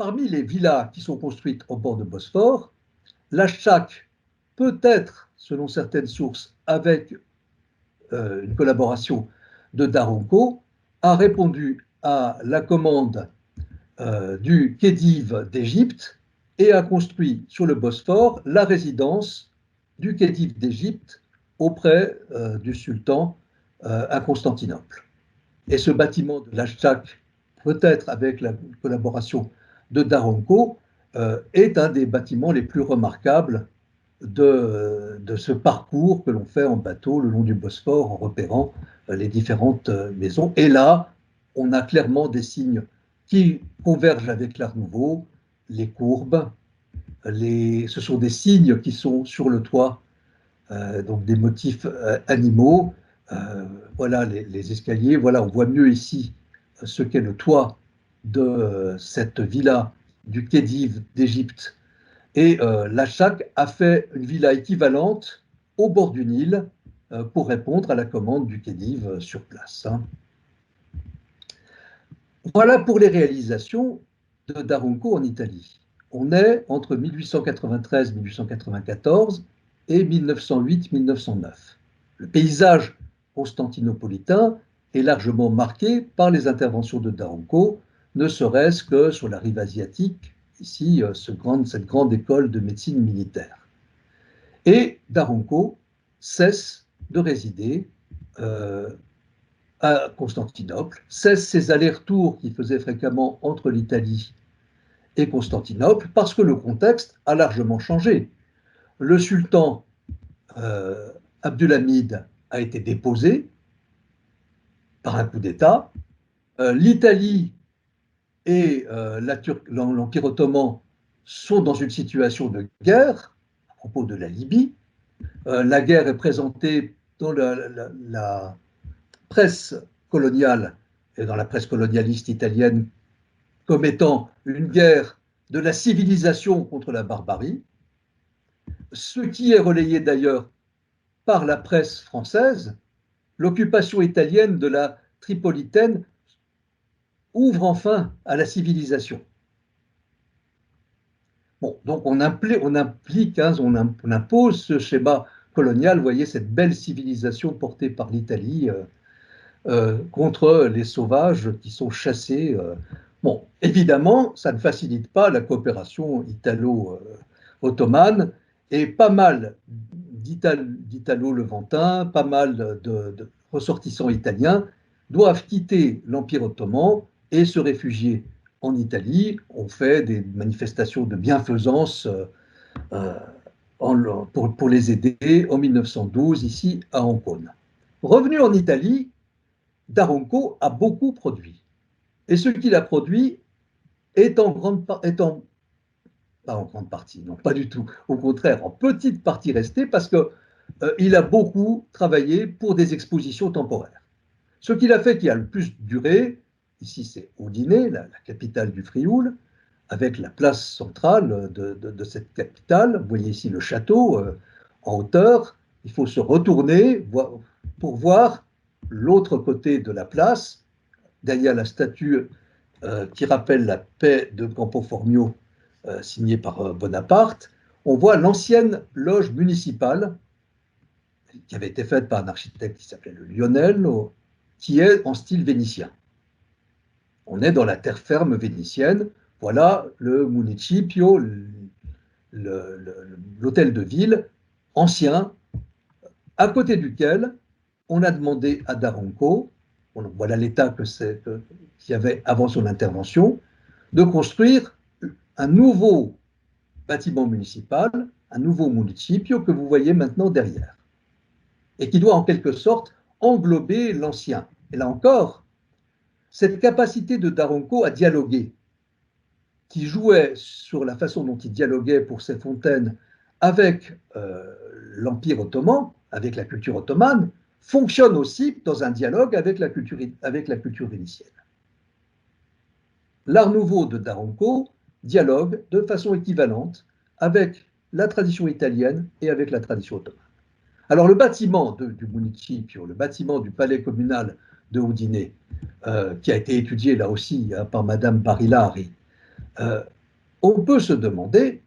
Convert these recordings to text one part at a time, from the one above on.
parmi les villas qui sont construites au bord de Bosphore, la Chak peut être, selon certaines sources, avec une collaboration de Daronco, a répondu à la commande du Khedive d'Égypte et a construit sur le Bosphore la résidence du Khedive d'Égypte auprès du sultan à Constantinople. Et ce bâtiment de l'Achtak, peut-être avec la collaboration de Daronco, est un des bâtiments les plus remarquables de ce parcours que l'on fait en bateau le long du Bosphore en repérant les différentes maisons. Et là, on a clairement des signes qui convergent avec l'Art nouveau, les courbes, ce sont des signes qui sont sur le toit, donc des motifs animaux. Voilà les escaliers. Voilà, on voit mieux ici ce qu'est le toit de cette villa du Khedive d'Égypte. Et la Chak a fait une villa équivalente au bord du Nil pour répondre à la commande du Khedive sur place. Hein. Voilà pour les réalisations de Daronco en Italie. On est entre 1893-1894 et 1908-1909. Le paysage constantinopolitain est largement marqué par les interventions de Daronco, ne serait-ce que sur la rive asiatique, ici, cette grande école de médecine militaire. Et Daronco cesse de résider à Constantinople, cesse ses allers-retours qu'il faisait fréquemment entre l'Italie et Constantinople, parce que le contexte a largement changé. Le sultan Abdulhamid a été déposé par un coup d'État. L'Italie et l'Empire ottoman sont dans une situation de guerre à propos de la Libye. La guerre est présentée dans la presse coloniale et dans la presse colonialiste italienne comme étant une guerre de la civilisation contre la barbarie, ce qui est relayé d'ailleurs par la presse française. L'occupation italienne de la Tripolitaine ouvre enfin à la civilisation. Bon, donc on impose ce schéma colonial, vous voyez, cette belle civilisation portée par l'Italie contre les sauvages qui sont chassés. Bon, évidemment, ça ne facilite pas la coopération italo-ottomane et pas mal d'Italo-Levantins, pas mal de ressortissants italiens doivent quitter l'Empire ottoman et se réfugier en Italie. On fait des manifestations de bienfaisance pour les aider en 1912 ici à Ancône. Revenu en Italie, Daronco a beaucoup produit. Et ce qu'il a produit est pas en grande partie, non, pas du tout. Au contraire, en petite partie restée parce qu'il a beaucoup travaillé pour des expositions temporaires. Ce qu'il a fait qui a le plus duré, ici c'est Udine, la capitale du Frioul, avec la place centrale de cette capitale. Vous voyez ici le château en hauteur. Il faut se retourner pour voir l'autre côté de la place, derrière la statue qui rappelle la paix de Campo Formio signée par Bonaparte. On voit l'ancienne loge municipale qui avait été faite par un architecte qui s'appelait le Lionel, qui est en style vénitien. On est dans la terre ferme vénitienne. Voilà le municipio, l'hôtel de ville ancien, à côté duquel on a demandé à Daronco, voilà l'état qu'il y avait avant son intervention, de construire un nouveau bâtiment municipal, un nouveau municipio que vous voyez maintenant derrière, et qui doit en quelque sorte englober l'ancien. Et là encore, cette capacité de Daronco à dialoguer, qui jouait sur la façon dont il dialoguait pour ses fontaines avec l'Empire ottoman, avec la culture ottomane, fonctionne aussi dans un dialogue avec la culture vénitienne. L'Art nouveau de Daronco dialogue de façon équivalente avec la tradition italienne et avec la tradition ottomane. Alors le bâtiment du municipio, le bâtiment du palais communal de Udine, qui a été étudié là aussi par Madame Barilari, On peut se demander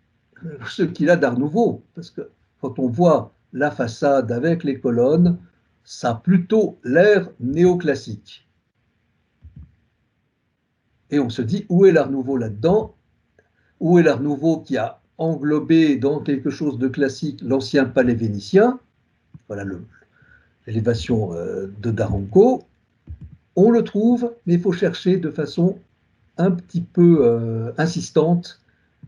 ce qu'il a d'art nouveau, parce que quand on voit la façade avec les colonnes, ça a plutôt l'air néoclassique. Et on se dit, où est l'art nouveau là-dedans? Où est l'art nouveau qui a englobé dans quelque chose de classique l'ancien palais vénitien? Voilà l'élévation de Daronco. On le trouve, mais il faut chercher de façon un petit peu insistante,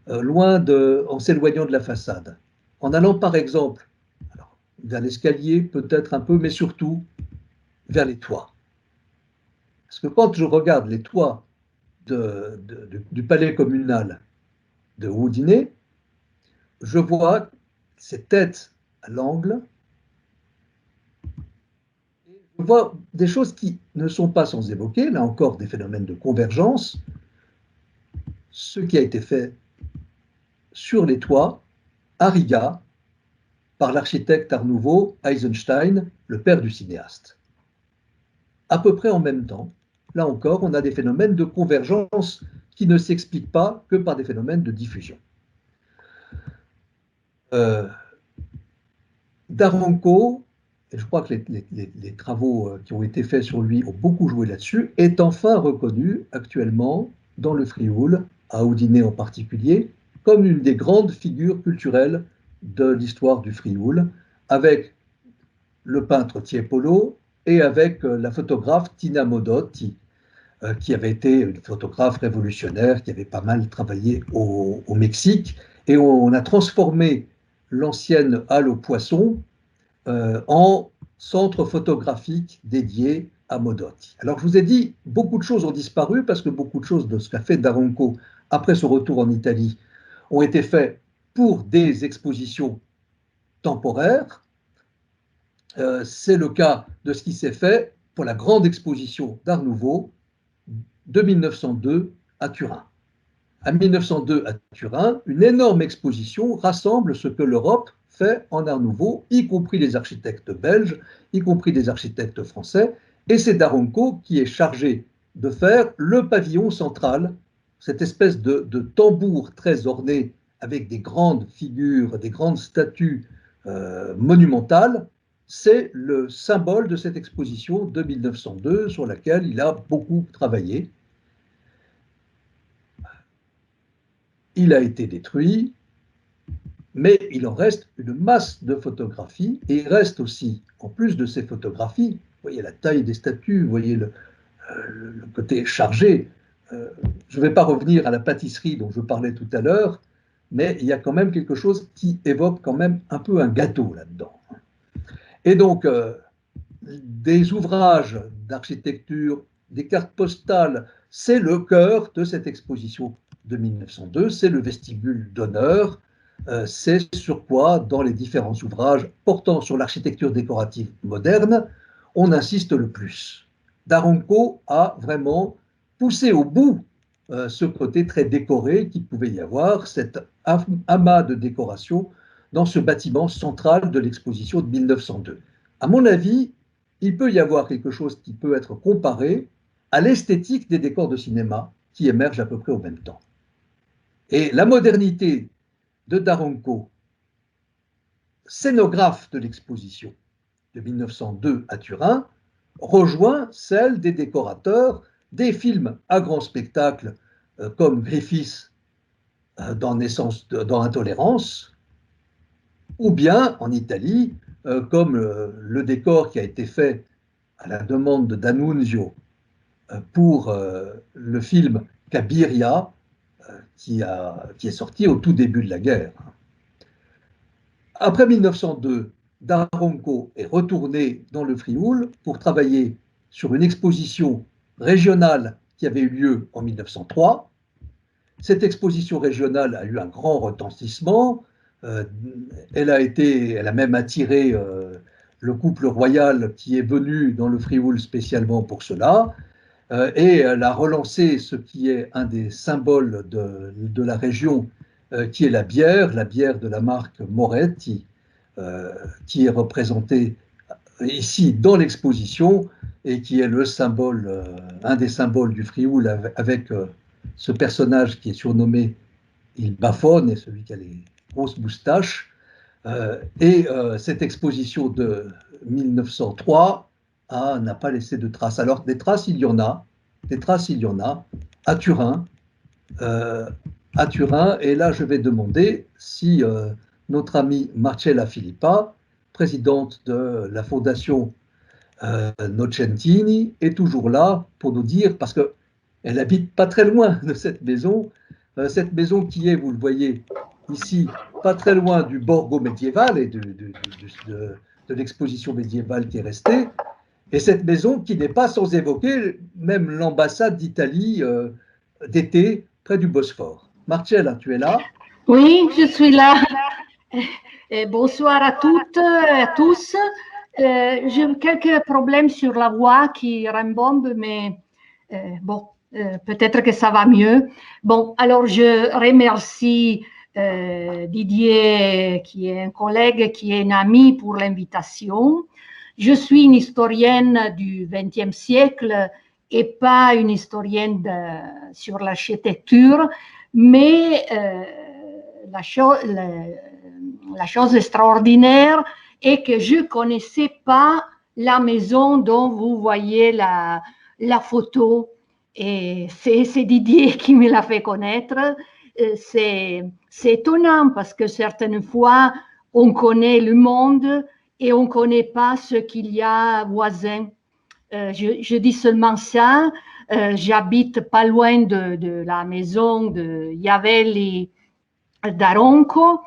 en s'éloignant de la façade. En allant par exemple alors, vers l'escalier, peut-être un peu, mais surtout vers les toits. Parce que quand je regarde les toits du palais communal de Houdinier, je vois ces têtes à l'angle, je vois des choses qui ne sont pas sans évoquer, là encore, des phénomènes de convergence, ce qui a été fait sur les toits à Riga par l'architecte Art Nouveau Eisenstein, le père du cinéaste. À peu près en même temps, là encore, on a des phénomènes de convergence qui ne s'expliquent pas que par des phénomènes de diffusion. Euh, Daronco, et je crois que les travaux qui ont été faits sur lui ont beaucoup joué là-dessus, est enfin reconnu actuellement dans le Frioul, à Houdinier en particulier, comme une des grandes figures culturelles de l'histoire du Frioul, avec le peintre Tiepolo et avec la photographe Tina Modotti, qui avait été une photographe révolutionnaire, qui avait pas mal travaillé au Mexique. Et on a transformé l'ancienne halle aux poissons en centre photographique dédié à Modotti. Alors je vous ai dit, beaucoup de choses ont disparu parce que beaucoup de choses de ce qu'a fait Daronco après son retour en Italie ont été faites pour des expositions temporaires. C'est le cas de ce qui s'est fait pour la grande exposition d'Art Nouveau de 1902 à Turin. En 1902 à Turin, une énorme exposition rassemble ce que l'Europe fait en Art Nouveau, y compris les architectes belges, y compris les architectes français, et c'est Daronco qui est chargé de faire le pavillon central, cette espèce de tambour très orné avec des grandes figures, des grandes statues monumentales. C'est le symbole de cette exposition de 1902 sur laquelle il a beaucoup travaillé. Il a été détruit, mais il en reste une masse de photographies, et il reste aussi, en plus de ces photographies, vous voyez la taille des statues, vous voyez le côté chargé. Je ne vais pas revenir à la pâtisserie dont je parlais tout à l'heure, mais il y a quand même quelque chose qui évoque quand même un peu un gâteau là-dedans. Et donc, des ouvrages d'architecture, des cartes postales, c'est le cœur de cette exposition de 1902, c'est le vestibule d'honneur, c'est sur quoi, dans les différents ouvrages portant sur l'architecture décorative moderne, on insiste le plus. Daronco a vraiment poussé au bout ce côté très décoré qu'il pouvait y avoir, cet amas de décoration dans ce bâtiment central de l'exposition de 1902. À mon avis, il peut y avoir quelque chose qui peut être comparé à l'esthétique des décors de cinéma qui émergent à peu près au même temps. Et la modernité de Daronco, scénographe de l'exposition de 1902 à Turin, rejoint celle des décorateurs des films à grand spectacle comme Griffith dans Intolérance, ou bien en Italie, comme le décor qui a été fait à la demande de D'Annunzio pour le film Cabiria, qui est sorti au tout début de la guerre. Après 1902, Daronco est retourné dans le Frioul pour travailler sur une exposition régionale qui avait eu lieu en 1903. Cette exposition régionale a eu un grand retentissement. Elle a même attiré le couple royal qui est venu dans le Frioul spécialement pour cela. Et elle a relancé ce qui est un des symboles de la région, qui est la bière de la marque Moretti, qui est représentée ici dans l'exposition et qui est le symbole, un des symboles du Frioul avec ce personnage qui est surnommé il baffonne, et celui qui a les grosses moustaches. Cette exposition de 1903 n'a pas laissé de traces. Alors, des traces, il y en a. Des traces, il y en a. À Turin. À Turin. Et là, je vais demander si notre amie Marcella Filippa, présidente de la fondation Nocentini, est toujours là pour nous dire, parce qu'elle habite pas très loin de cette maison qui est, vous le voyez ici, pas très loin du Borgo médiéval et de l'exposition médiévale qui est restée, et cette maison qui n'est pas sans évoquer même l'ambassade d'Italie d'été près du Bosphore. Marcella, tu es là? Oui, je suis là. Bonsoir à toutes et à tous. J'ai quelques problèmes sur la voix qui rembombe, mais bon, peut-être que ça va mieux. Bon, alors je remercie Didier, qui est un collègue, qui est un ami, pour l'invitation. Je suis une historienne du XXe siècle et pas une historienne sur l'architecture, mais la chose extraordinaire est que je ne connaissais pas la maison dont vous voyez la photo. Et c'est Didier qui me l'a fait connaître. C'est étonnant parce que certaines fois, on connaît le monde et on ne connaît pas ce qu'il y a voisin. Je dis seulement ça. J'habite pas loin de la maison de Iavelli d'Aronco